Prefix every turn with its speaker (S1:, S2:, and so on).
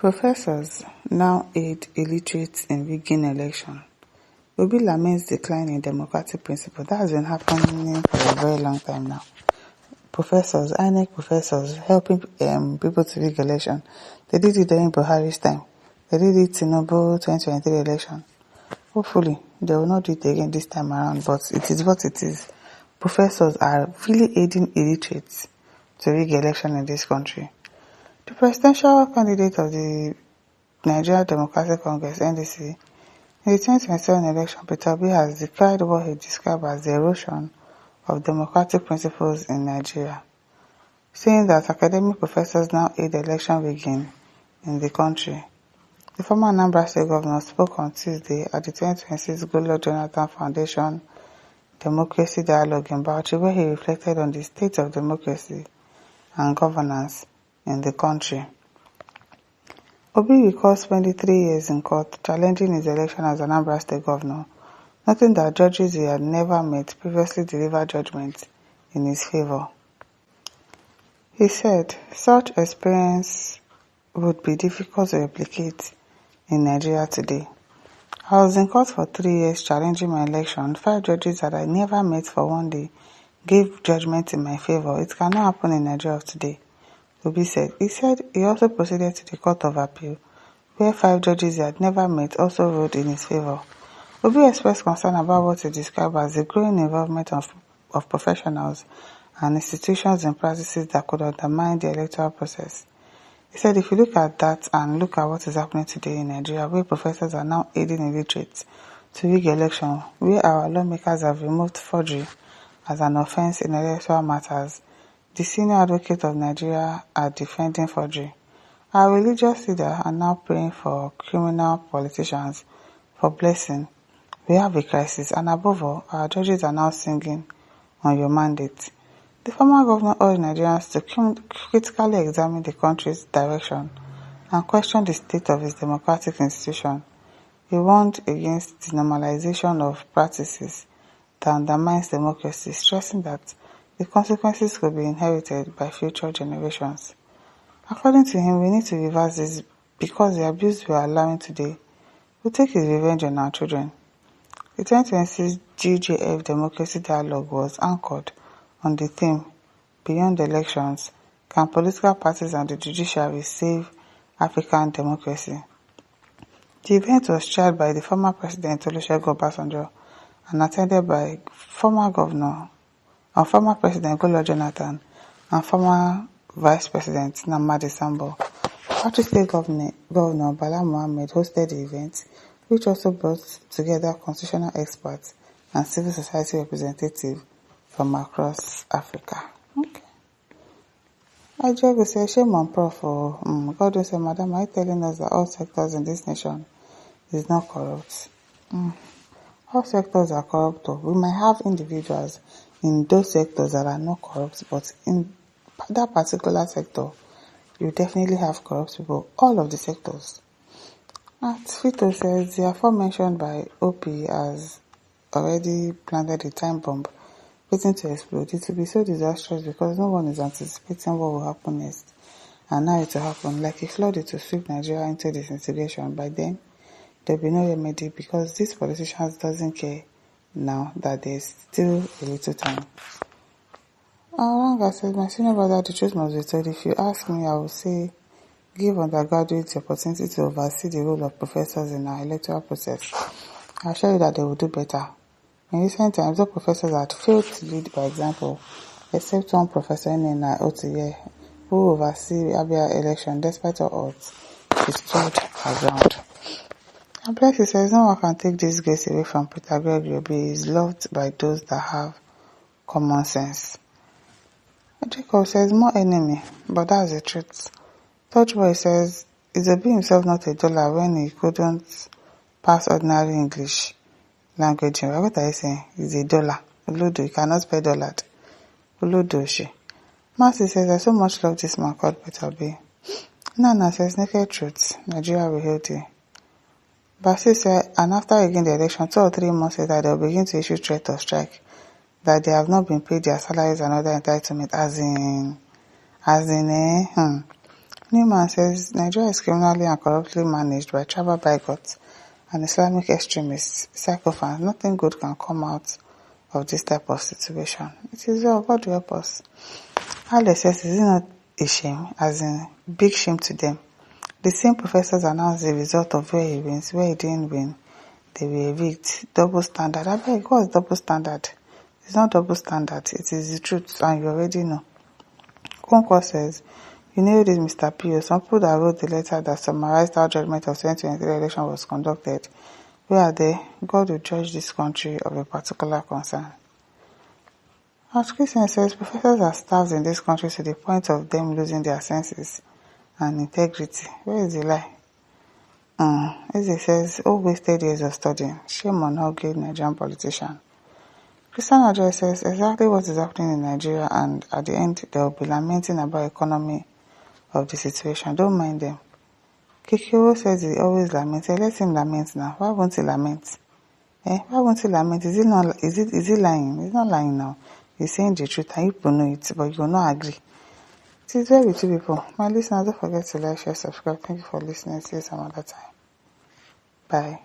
S1: Professors now aid illiterates in rigging election. Obi laments decline in democratic principle. That has been happening for a very long time now. Professors, INEC professors, helping people to rig election. They did it during Buhari's time. They did it in Tinubu 2023 election. Hopefully, they will not do it again this time around, but it is what it is. Professors are really aiding illiterates to rig election in this country. The presidential candidate of the Nigeria Democratic Congress, NDC, in the 2027 election, Peter Obi has decried what he described as the erosion of democratic principles in Nigeria, saying that academic professors now aid election rigging in the country. The former Anambra State Governor spoke on Tuesday at the 2026 Goodluck Jonathan Foundation Democracy Dialogue in Bauchi, where he reflected on the state of democracy and governance in the country. Obi recalls spending 3 years in court challenging his election as Anambra State Governor, noting that judges he had never met previously delivered judgment in his favor. He said such experience would be difficult to replicate in Nigeria today. I was in court for 3 years challenging my election. 5 judges that I never met for one day gave judgment in my favor. It cannot happen in Nigeria of today, Obi said. He said he also proceeded to the Court of Appeal, where 5 judges he had never met also ruled in his favor. Obi expressed concern about what he described as the growing involvement of professionals and institutions in practices that could undermine the electoral process. He said if you look at that and look at what is happening today in Nigeria, where professors are now aiding illiterates to rig election, where our lawmakers have removed forgery as an offense in electoral matters, the senior advocate of Nigeria are defending forgery. Our religious leaders are now praying for criminal politicians for blessing. We have a crisis, and above all, our judges are now singing on your mandate. The former governor urged Nigerians to critically examine the country's direction and question the state of its democratic institution. He warned against the normalization of practices that undermines democracy, stressing that the consequences could be inherited by future generations. According to him, we need to reverse this because the abuse we are allowing today will take its revenge on our children. The 2026 GJF Democracy Dialogue was anchored on the theme, Beyond Elections, Can Political Parties and the Judiciary Save African Democracy? The event was chaired by the former President Olusegun Obasanjo and attended by former President Goodluck Jonathan and former Vice President Nnamdi Sambo. Bauchi State Governor Bala Mohammed hosted the event, which also brought together constitutional experts and civil society representatives from across Africa. Okay. Ajegu says, shame on Prof. God will say, Madam, are you telling us that all sectors in this nation is not corrupt? All sectors are corrupt. We might have individuals in those sectors that are not corrupt, but in that particular sector, you definitely have corrupt people. All of the sectors. Fito says the aforementioned by OP has already planted a time bomb waiting to explode. It will be so disastrous because no one is anticipating what will happen next. And now it will happen. Like a flood, it will sweep Nigeria into disintegration. By then, there will be no remedy because these politicians doesn't care now that there's still a little time. Aranga says, my senior brother, the truth must be told. If you ask me, I will say, give undergraduates the opportunity to oversee the role of professors in our electoral process. I assure you that they will do better. In recent times, those professors had failed to lead by example, except one professor in Otiye, who oversees Abia election despite all odds. He stood her ground. And Blessy says, no one can take this grace away from Peter Gregory Obi. He is loved by those that have common sense. Jacob says, more enemy, but that's the truth. Touch Boy says, is Obi himself not a dollar when he couldn't pass ordinary English language? What are you saying? He's a dollar. Uludo, you cannot spell dollar. Uludoshi. Mercy says, I so much love this man called Peter Obi. Nana says, naked truth, Nigeria will heal thee. Basi said, and after again the election, 2 or 3 months later, they will begin to issue threat of strike, that they have not been paid their salaries and other entitlement, Newman says Nigeria is criminally and corruptly managed by tribal bigots and Islamic extremists, sycophants. Nothing good can come out of this type of situation. It is well, God will help us. Alex says, is it not a shame, as in big shame to them? The same professors announced the result of where he wins, where he didn't win. They will evict. Double standard. I beg, what's double standard? It's not double standard. It is the truth, and you already know. Concord says, you know this, Mr. P.O. Some people that wrote the letter that summarized how judgment of 2023 election was conducted, where are they? God will judge this country of a particular concern. As Christian says, professors are starved in this country to the point of them losing their senses and integrity. Where is the lie? As he says, all wasted years of studying. Shame on all great Nigerian politician. Christian Address says exactly what is happening in Nigeria, and at the end they will be lamenting about economy of the situation. Don't mind them. Kikiro says he always laments. Let him lament now. Why won't he lament? Why won't he lament? Is he lying? He's not lying now. He's saying the truth, and people know it, but you will not agree. It is well with you people. My listeners, don't forget to like, share, subscribe. Thank you for listening. See you some other time. Bye.